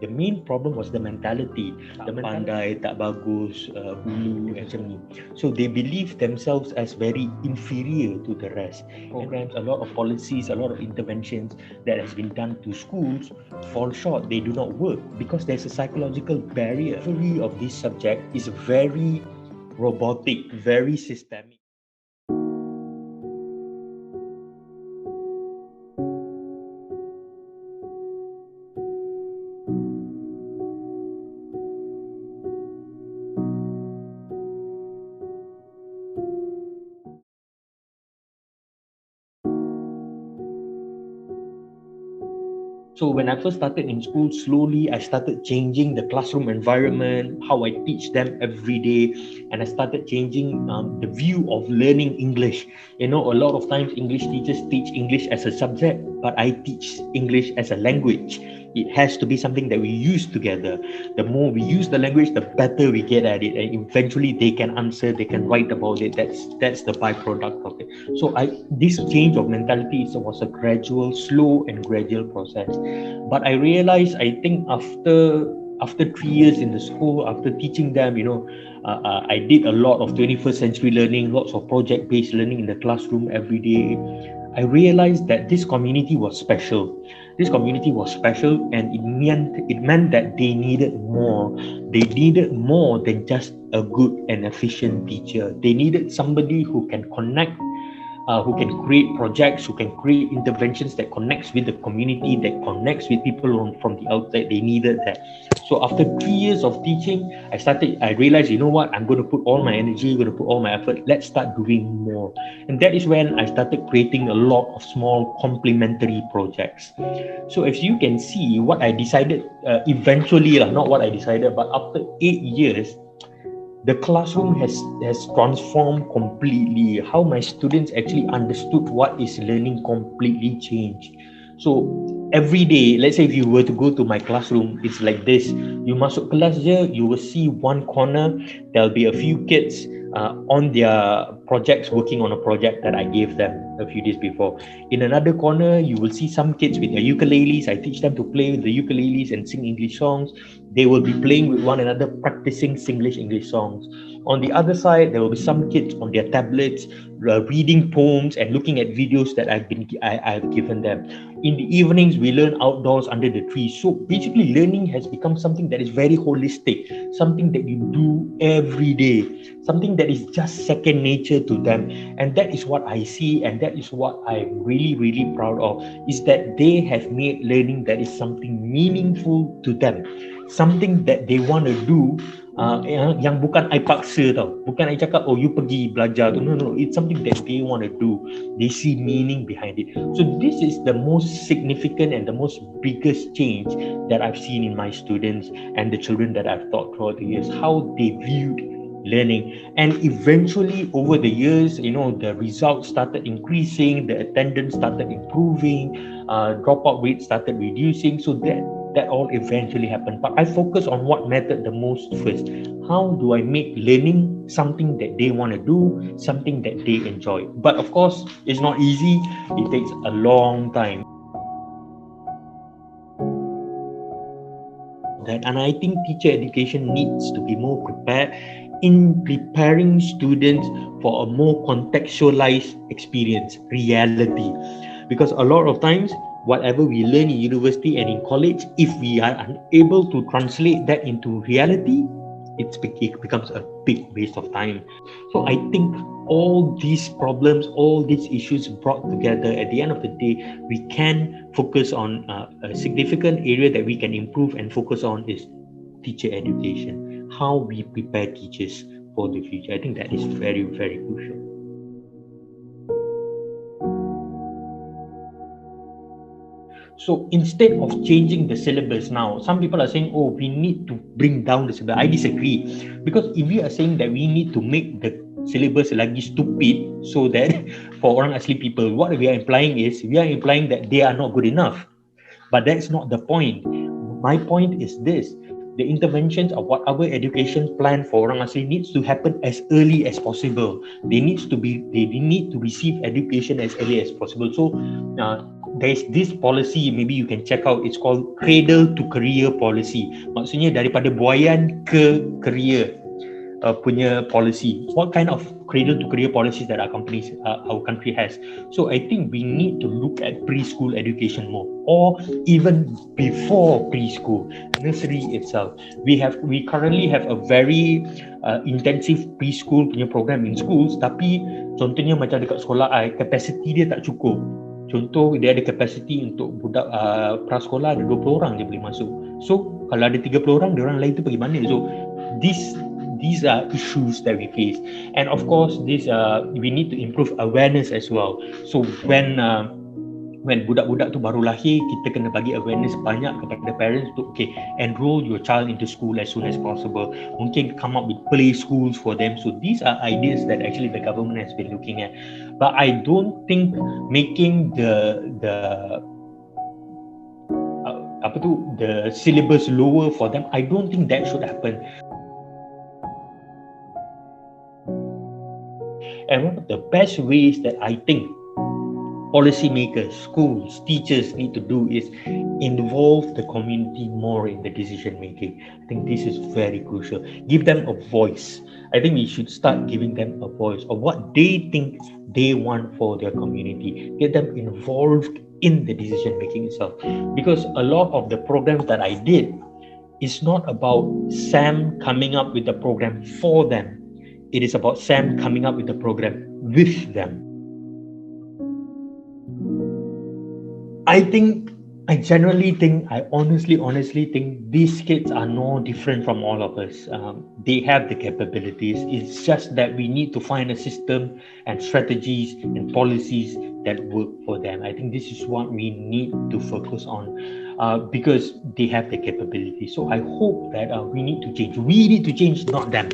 The main problem was the mentality. Tak pandai, tak bagus, hulu macam ni. So they believe themselves as very inferior to the rest. Programs, a lot of policies, a lot of interventions that has been done to schools fall short. They do not work because there's a psychological barrier. Delivery of this subject is very robotic, very systemic. So when I first started in school, slowly I started changing the classroom environment, how I teach them every day, and I started changing the view of learning English. A lot of times English teachers teach English as a subject, but I teach English as a language. It has to be something that we use together. The more we use the language, the better we get at it, and eventually they can answer, they can write about it. That's the byproduct of it. So this change of mentality was a gradual, slow and gradual process. But I realized, I think after 3 years in the school, after teaching them, I did a lot of 21st century learning, lots of project-based learning in the classroom every day. I realized that this community was special. This community was special, and it meant that they needed more. They needed more than just a good and efficient teacher. They needed somebody who can connect, who can create projects, who can create interventions that connects with the community, that connects with people from the outside. They needed that. So after 3 years of teaching, I realized, I'm going to put all my energy, I'm going to put all my effort. Let's start doing more. And that is when I started creating a lot of small complementary projects. So as you can see, what I decided eventually, not what I decided, but after 8 years, the classroom has transformed completely. How my students actually understood what is learning completely changed. So every day, let's say if you were to go to my classroom, it's like this. You masuk kelas je, you will see one corner, there'll be a few kids on their projects, working on a project that I gave them a few days before. In another corner, you will see some kids with their ukuleles. I teach them to play with the ukuleles and sing English songs. They will be playing with one another, practicing Singlish English songs. On the other side, there will be some kids on their tablets, reading poems and looking at videos that I've given them. In the evenings, we learn outdoors under the trees. So basically, learning has become something that is very holistic, something that you do every day, something that is just second nature to them. And that is what I see, and that is what I'm really, really proud of, is that they have made learning that is something meaningful to them, something that they want to do. Yang bukan I paksa tau, bukan I cakap you pergi belajar tu. No, it's something that they want to do. They see meaning behind it. So this is the most significant and the most biggest change that I've seen in my students and the children that I've taught throughout the years, how they viewed learning. And eventually over the years, the results started increasing, the attendance started improving, dropout rate started reducing. So that all eventually happened. But I focus on what mattered the most first. How do I make learning something that they want to do, something that they enjoy? But of course, it's not easy. It takes a long time. And I think teacher education needs to be more prepared in preparing students for a more contextualized experience, reality. Because a lot of times, whatever we learn in university and in college, if we are unable to translate that into reality, it becomes a big waste of time. So I think all these problems, all these issues brought together, at the end of the day, we can focus on a significant area that we can improve and focus on is teacher education, how we prepare teachers for the future. I think that is very, very crucial. So instead of changing the syllabus now, some people are saying, oh, we need to bring down the syllabus. I disagree. Because if we are saying that we need to make the syllabus lagi stupid so that for Orang Asli people, what we are implying is, we are implying that they are not good enough. But that's not the point. My point is this: the interventions of whatever education plan for Orang Asli needs to happen as early as possible. They need to receive education as early as possible. So there's this policy, maybe you can check out, it's called cradle to career policy. Maksudnya daripada buayan ke career punya policy. What kind of cradle to career policies that our country has? So I think we need to look at preschool education more, or even before preschool, nursery itself. We currently have a very intensive preschool punya program in schools, tapi contohnya macam dekat sekolah capacity dia tak cukup. Contoh, dia ada capacity untuk budak prasekolah ada 20 orang je boleh masuk. So kalau ada 30 orang, dia orang lain tu pergi mana? So these are issues that we face, and of course we need to improve awareness as well. So when budak-budak tu baru lahir, kita kena bagi awareness banyak kepada parents to enroll your child into school as soon as possible. Mungkin come up with play schools for them. So these are ideas that actually the government has been looking at, but I don't think making the syllabus lower for them, I don't think that should happen. And one of the best ways that I think policymakers, schools, teachers need to do is involve the community more in the decision making. I think this is very crucial. Give them a voice. I think we should start giving them a voice of what they think they want for their community. Get them involved in the decision making itself. Because a lot of the programs that I did is not about Sam coming up with the program for them. It is about Sam coming up with the program with them. I honestly think these kids are no different from all of us. They have the capabilities. It's just that we need to find a system and strategies and policies that work for them. I think this is what we need to focus on because they have the capability. So I hope that we need to change. We need to change, not them.